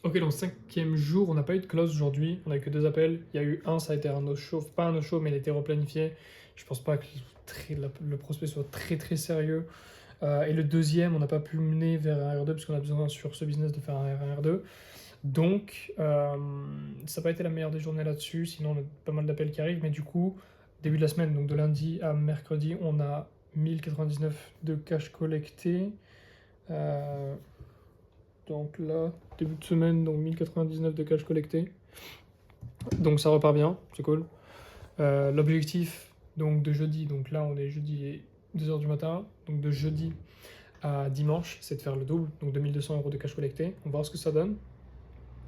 Ok, donc cinquième jour, on n'a pas eu de close aujourd'hui, on a eu que deux appels. Il y a eu un, ça a été un no-show, pas un no-show, mais il a été replanifié. Je pense pas que le prospect soit très très sérieux. Et le deuxième, on n'a pas pu mener vers un R2 parce qu'on a besoin sur ce business de faire un R2. Donc, ça n'a pas été la meilleure des journées là-dessus. Sinon, on a pas mal d'appels qui arrivent. Mais du coup, début de la semaine, donc de lundi à mercredi, on a 1099 de cash collecté. Euh, donc là, début de semaine, donc 1099 de cash collecté. Donc ça repart bien, c'est cool. L'objectif donc de jeudi, donc là on est jeudi 2h du matin, donc de jeudi à dimanche, c'est de faire le double, donc 2200 € de cash collecté. On va voir ce que ça donne.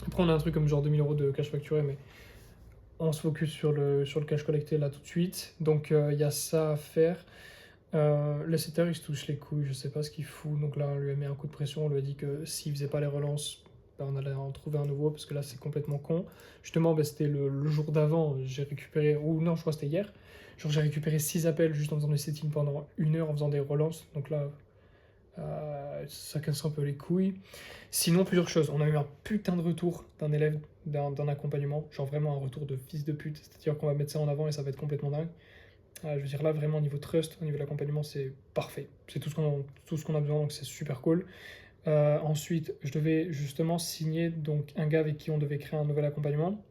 Après on a un truc comme genre 2000 € de cash facturé, mais on se focus sur le cash collecté là tout de suite. Donc il y a ça à faire. Le setter il se touche les couilles, je sais pas ce qu'il fout. Donc là on lui a mis un coup de pression, on lui a dit que s'il faisait pas les relances, bah, on allait en trouver un nouveau parce que là c'est complètement con. Justement, bah, c'était le jour d'avant, j'ai récupéré, ou non, je crois que c'était hier. Genre j'ai récupéré 6 appels juste en faisant des settings pendant 1 heure en faisant des relances. Donc là, ça casse un peu les couilles. Sinon, plusieurs choses. On a eu un putain de retour d'un élève d'un accompagnement, genre vraiment un retour de fils de pute. C'est-à-dire qu'on va mettre ça en avant et ça va être complètement dingue. Je veux dire, là, vraiment, au niveau trust, au niveau de l'accompagnement, c'est parfait. C'est tout ce qu'on a besoin, donc c'est super cool. Ensuite, je devais justement signer donc, un gars avec qui on devait créer un nouvel accompagnement.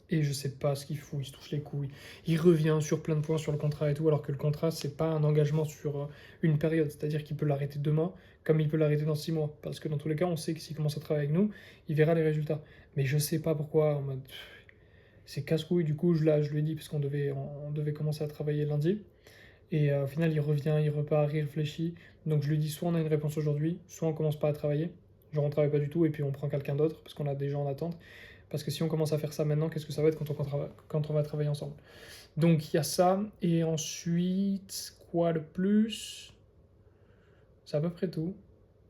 Et je sais pas ce qu'il fout, il se touche les couilles. Il revient sur plein de points sur le contrat et tout, alors que le contrat, c'est pas un engagement sur une période. C'est-à-dire qu'il peut l'arrêter demain, comme il peut l'arrêter dans 6 mois. Parce que dans tous les cas, on sait que s'il commence à travailler avec nous, il verra les résultats. Mais je sais pas pourquoi, en mode, c'est casse-couille. Du coup, je lui ai dit, parce qu'on devait commencer à travailler lundi. Et au final, il revient, il repart, il réfléchit. Donc je lui dis, soit on a une réponse aujourd'hui, soit on commence pas à travailler. Genre on travaille pas du tout et puis on prend quelqu'un d'autre parce qu'on a des gens en attente. Parce que si on commence à faire ça maintenant, qu'est-ce que ça va être quand on va travailler ensemble? Donc il y a ça. Et ensuite, quoi de plus? C'est à peu près tout.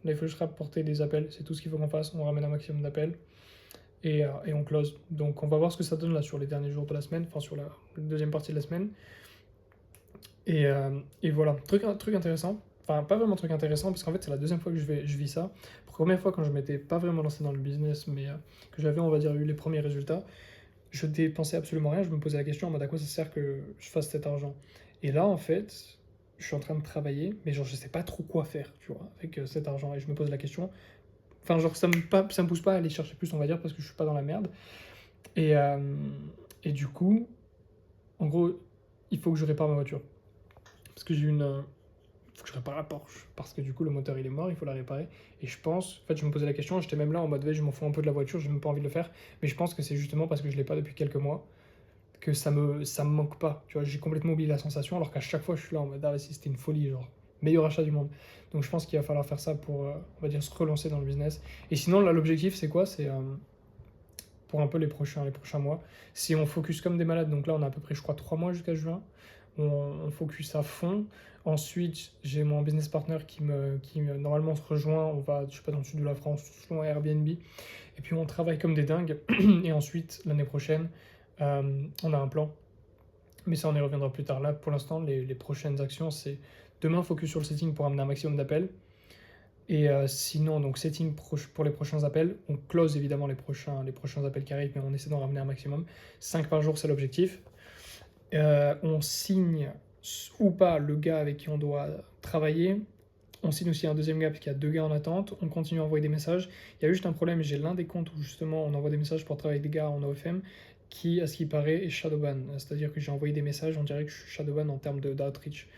Là, il faut juste rapporter des appels. C'est tout ce qu'il faut qu'on fasse. On ramène un maximum d'appels. Et on close. Donc on va voir ce que ça donne là sur les derniers jours de la semaine, enfin sur la deuxième partie de la semaine. Et voilà, truc intéressant. Enfin, pas vraiment truc intéressant, parce qu'en fait, c'est la deuxième fois que je vis ça. Pour la première fois, quand je m'étais pas vraiment lancé dans le business, mais que j'avais, on va dire, eu les premiers résultats, je dépensais absolument rien. Je me posais la question en mode à quoi ça sert que je fasse cet argent. Et là, en fait, je suis en train de travailler, mais genre, je sais pas trop quoi faire, tu vois, avec cet argent. Et je me pose la question. Enfin, genre, ça me pousse pas à aller chercher plus, on va dire, parce que je suis pas dans la merde. Et, euh, et du coup, en gros, il faut que je répare ma voiture. Parce que j'ai une, faut que je répare la Porsche. Parce que du coup, le moteur il est mort, il faut la réparer. Et je pense, en fait, je me posais la question, j'étais même là en mode, je m'en fous un peu de la voiture, j'ai même pas envie de le faire. Mais je pense que c'est justement parce que je l'ai pas depuis quelques mois que ça me manque pas. Tu vois, j'ai complètement oublié la sensation, alors qu'à chaque fois, je suis là en mode, ah, si c'était une folie, genre, meilleur achat du monde. Donc je pense qu'il va falloir faire ça pour, on va dire, se relancer dans le business. Et sinon, là, l'objectif, c'est quoi? C'est pour un peu les prochains mois. Si on focus comme des malades, donc là, on a à peu près, je crois, 3 mois jusqu'à juin on focus à fond. Ensuite, j'ai mon business partner qui normalement se rejoint. On va, je sais pas, dans le sud de la France, selon Airbnb. Et puis on travaille comme des dingues. Et ensuite, l'année prochaine, on a un plan. Mais ça, on y reviendra plus tard. Là, pour l'instant, les prochaines actions, c'est demain, focus sur le setting pour amener un maximum d'appels. Et sinon, donc setting pour les prochains appels. On close évidemment les prochains appels qui arrivent, mais on essaie d'en ramener un maximum. 5 par jour, c'est l'objectif. On signe ou pas le gars avec qui on doit travailler. On signe aussi un deuxième gars parce qu'il y a deux gars en attente. On continue à envoyer des messages. Il y a juste un problème, j'ai l'un des comptes où justement on envoie des messages pour travailler avec des gars en OFM qui, à ce qui paraît, est shadowban. C'est-à-dire que j'ai envoyé des messages, on dirait que je suis shadowban en termes d'outreach.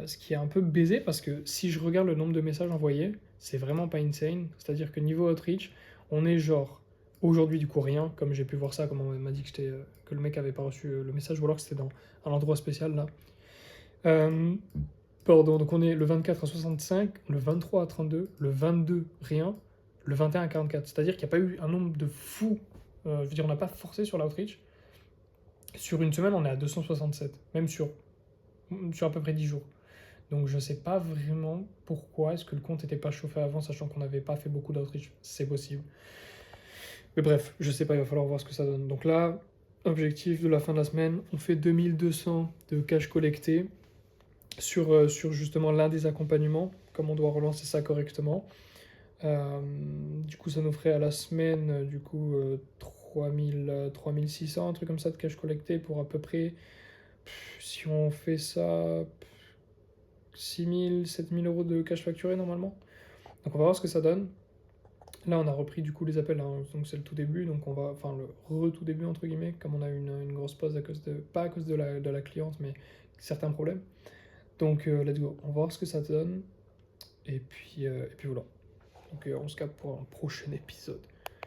Ce qui est un peu baisé parce que si je regarde le nombre de messages envoyés, c'est vraiment pas insane. C'est-à-dire que niveau outreach, on est genre aujourd'hui du coup rien, comme j'ai pu voir ça, comme on m'a dit que le mec avait pas reçu le message, ou alors que c'était dans un endroit spécial là. Euh, Pardon, donc on est le 24 à 65, le 23 à 32, le 22 rien, le 21 à 44. C'est-à-dire qu'il n'y a pas eu un nombre de fous. Je veux dire, on n'a pas forcé sur l'outreach. Sur une semaine, on est à 267, même sur à peu près 10 jours. Donc je sais pas vraiment pourquoi est-ce que le compte n'était pas chauffé avant, sachant qu'on n'avait pas fait beaucoup d'outreach. C'est possible. Mais bref, je sais pas, il va falloir voir ce que ça donne. Donc là, objectif de la fin de la semaine, on fait 2200 de cash collecté sur justement l'un des accompagnements, comme on doit relancer ça correctement. Du coup, ça nous ferait à la semaine, 3600, un truc comme ça de cash collecté pour à peu près, si on fait ça, 6 000 7 000 euros de cash facturé normalement. Donc on va voir ce que ça donne. Là, on a repris du coup les appels, hein, donc c'est le tout début, donc on va, enfin le tout début entre guillemets, comme on a eu une grosse pause à cause de, pas à cause de la cliente, mais certains problèmes. Donc let's go, on va voir ce que ça donne, et puis voilà. Donc on se capte pour un prochain épisode.